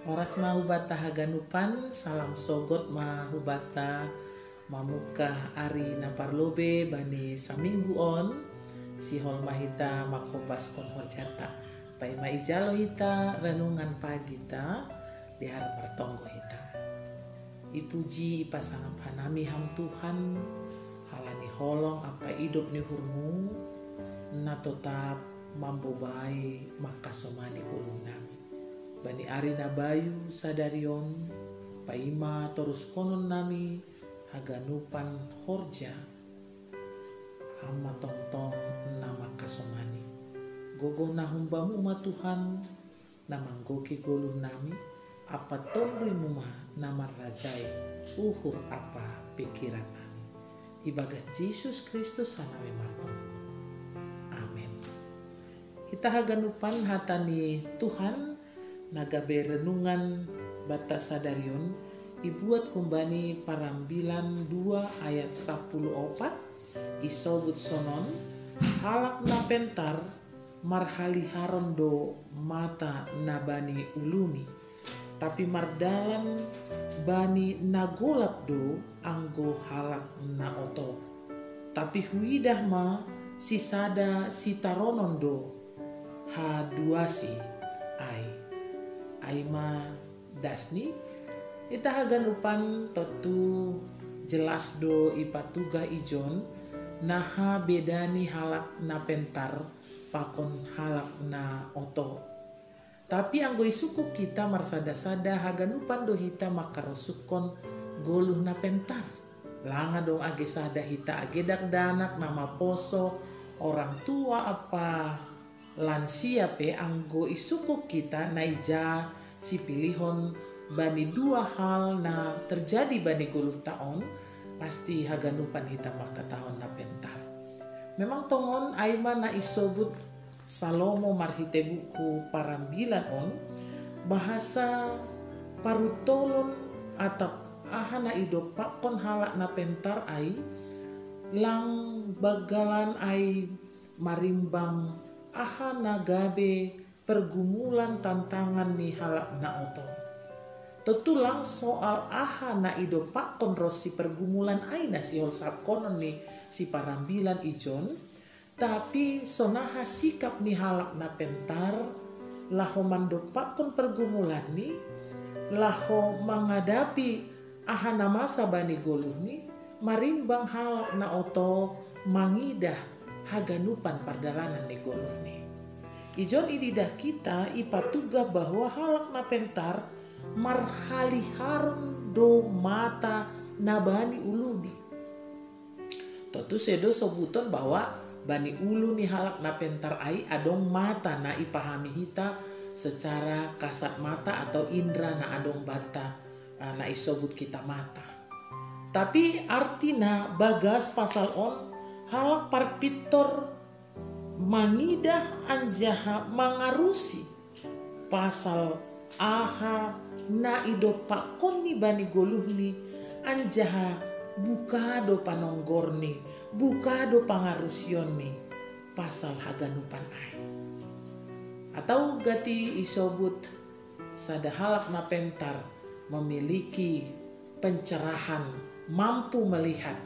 Oras mahubata haganupan, salam sogot mahubata mamuka ari naparlobe bani saminggu on sihol mahita makopas kon horjata. Pai maijalo hita renungan pagi ta di harap bertonggo hita. Ipuji ipasangap hanami ham Tuhan halani holong apa hidup ni hurmu na tetap mampu baik maka somani kulung nami. Bani ari na bayu sadarion paima terus konon nami haganupan horja hama tongtong nama kasomani gogo na humbamu ma Tuhan namanggoki goluh nami apa tonri muma nama rajai uhur apa pikiran nami ibagas Yesus Kristus sanami martong. Amin. Kita haganupan hatani Tuhan nagabe renungan bata sadarion ibuat kumbani parambilan 2 ayat 14 isobut sonon halak na pentar marhali harondo mata nabani uluni tapi mardalan bani nagolap do anggo halak na oto tapi huidah ma sisada sitaronon do haduasi Aima dasni ita hagan upan totu jelas do ipatuga ijon naha bedani halak na pentar pakon halak na oto tapi anggo isuku kita marsada-sada hagan upan do hita makarosukon goluh na pentar langa dong age sada hita agedak danak nama poso orang tua apa lansia pe anggo isuku kita naija si pilihon bani dua hal na terjadi bani guluh taon pasti haganupan hita maka tahun na pentar. Memang tongon aima na isobut Salomo marhite buku parambilan on bahasa parutolon atap ahana ido pakon halak na pentar ai lang bagalan ai marimbang ahana gabe pergumulan tantangan ni halak na oto. Tetulang soal ahana ido pakon rosi pergumulan aina si hol sapkonon ni si parambilan ijon. Tapi sonaha sikap ni halak na pentar laho mando pakon pergumulan ni laho menghadapi ahana masa bani goluh ni marimbang halak na oto mangidah haganupan pardalanan ni goluh ni. Ijon ididah kita ipatuga bahwa halak na pentar marhali haron do mata nabani uluni. Tentu sedo sobuton bahwa bani ulu ni halak na pentar ai adong mata na ipahami hita secara kasat mata atau indra na adong bata na isobut kita mata. Tapi artina bagas pasal on halak parpitor mangidah anjaha mangarusi pasal aha na ido pakon ni bani goluh ni anjaha bukado panonggor ni bukado pangarusion ni pasal haganupan ai atau gati isobut sada halak na pentar memiliki pencerahan mampu melihat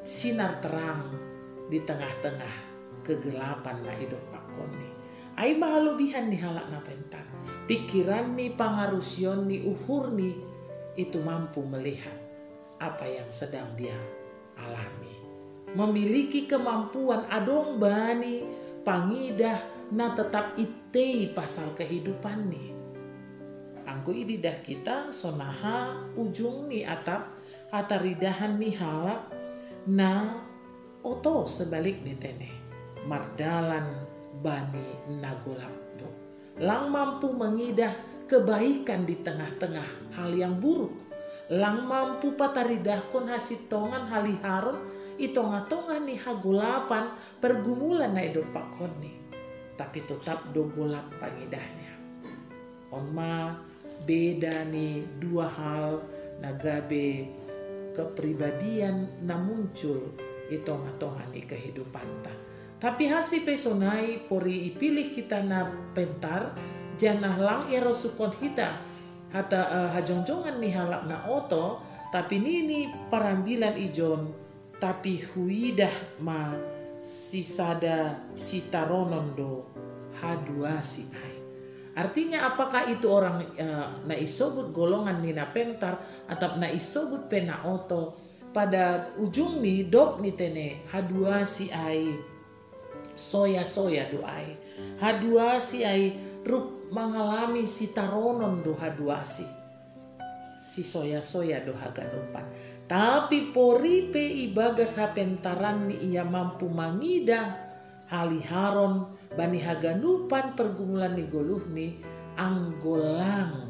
sinar terang di tengah-tengah kegelapan na hidup pakon ni. Ai mahalobihan ni halak na pentar. Pikiran ni pangarusion ni uhur ni itu mampu melihat apa yang sedang dia alami. Memiliki kemampuan adong bani pangidah na tetap itei pasal kehidupan ni. Angko ididah kita sonaha ujung ni atap hataridahan ni halak na oto sebalik ni tene. Mardalan bani nagolapdo lang mampu mengidah kebaikan di tengah-tengah hal yang buruk lang mampu pataridahkon hasitongan haliharon itonga-tonga ni hagulapan pergumulan na hidup pakon ni tapi tetap dogolap pangidahnya onma beda ni dua hal nagabe kepribadian na muncul itonga-tonga ni kehidupan ta. Tapi hasi pesonai pori ipilih kita na pentar janah lang erosukon kita hata hajongjongan ni halak na oto, tapi nini parambilan ijon, tapi huidah ma sisada sitaronon do haduasi ai. Artinya apakah itu orang na isobut golongan ni na pentar atau na isobut pena oto, pada ujung ni dop ni tene haduasi ai soya doai haduasi ai rup mengalami si taronon do haduasi si soya do haganupan, tapi poripe ibagas hapentaran ni ia mampu mangida haliharon bani haganupan pergumulan ni goluh ni anggolang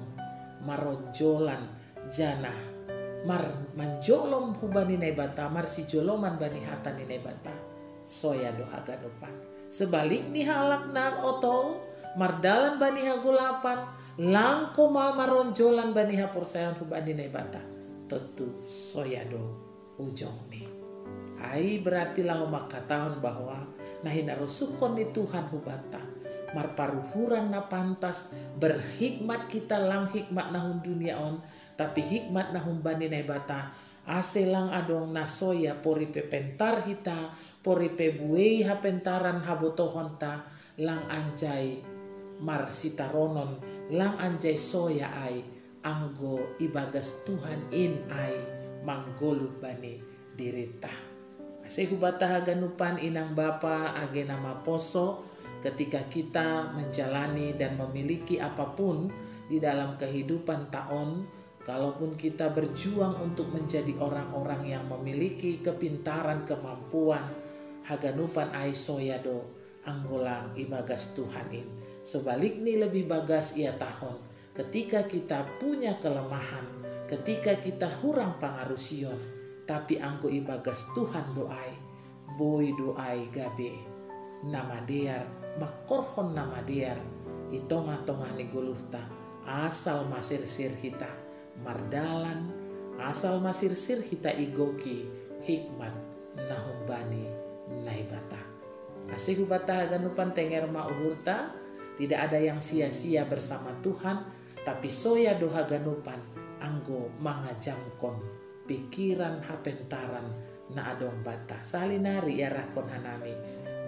marojolan janah mar manjolom hubani nebata mar si joloman bani hata ni nebata soya do haganupan. Sebalik ni halak na oto mardalan bani hagulapan langko maronjolan bani hapursayan hubani nebata tentu soya do ujong ni. Ai berarti lau makatahon bahwa nahin arusukon ni Tuhan hubata marparuhuran na pantas berhikmat kita lang hikmat nahun dunia on, tapi hikmat nahun bani nebata aselang adong nasoya poripe pentar hita poripe buei hapentaran habotohonta lang anjay mar sitaronon lang anjay soya ai anggo ibagas Tuhan in ai manggolu bani dirita. Ase hubata haganupan inang bapa age nama poso, ketika kita menjalani dan memiliki apapun di dalam kehidupan taon, kalaupun kita berjuang untuk menjadi orang-orang yang memiliki kepintaran, kemampuan, haganupan ai soyado anggolang ibagas Tuhanin. Sebaliknya lebih bagas ia tahun ketika kita punya kelemahan, ketika kita hurang pangarusion, tapi angko ibagas Tuhan doai, boy doai gabe, nama dear, makorhon nama dear, itongah-tongah ni guluhta, asal masir-sir hita, mardalan, asal masir-sir hita igoki, hikmat, nahumbani, naibata. Asih hubata ganupan tenger mauhurta, tidak ada yang sia-sia bersama Tuhan, tapi soya doha ganupan, anggo mangajamkon, pikiran hapentaran na adong bata salinari yarakon hanami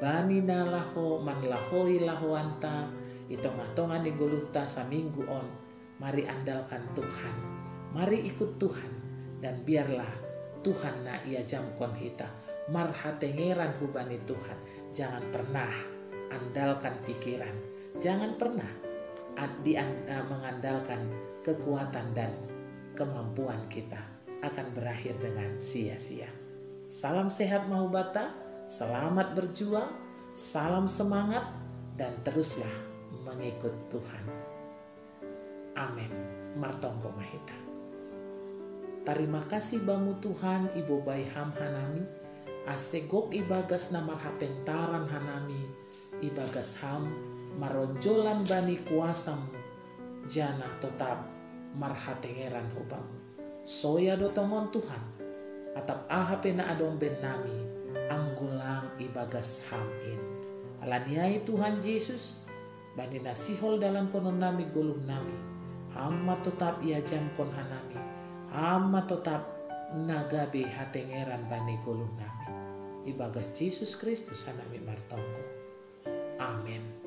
bani na laho man lahoi lahoanta itonga-tonga ni guluhta sa minggu on. Mari andalkan Tuhan, mari ikut Tuhan, dan biarlah Tuhan na ia jamkon hita marhatengeran hubani Tuhan. Jangan pernah andalkan pikiran, jangan pernah mengandalkan kekuatan dan kemampuan kita, akan berakhir dengan sia-sia. Salam sehat mahubata, selamat berjuang, salam semangat, dan teruslah mengikut Tuhan. Amin. Martongko mahita. Terima kasih bamu Tuhan Ibu Bayi Ham Hanami, asegok ibagas namar hapentaran Hanami, ibagas ham maronjolan bani kuasamu, jana tetap marhatengeran hubamu. Soya dotongon Tuhan, atap aha pena adong ben nami, anggulang ibagas hamin. Alaniai Tuhan Yesus, bani nasihol dalam konon nami guluh nami, hama tetap ia jamkon hanami, hama tetap nagabe hatengeran bani guluh nami. Ibagas Yesus Kristus hanami martongko. Amin.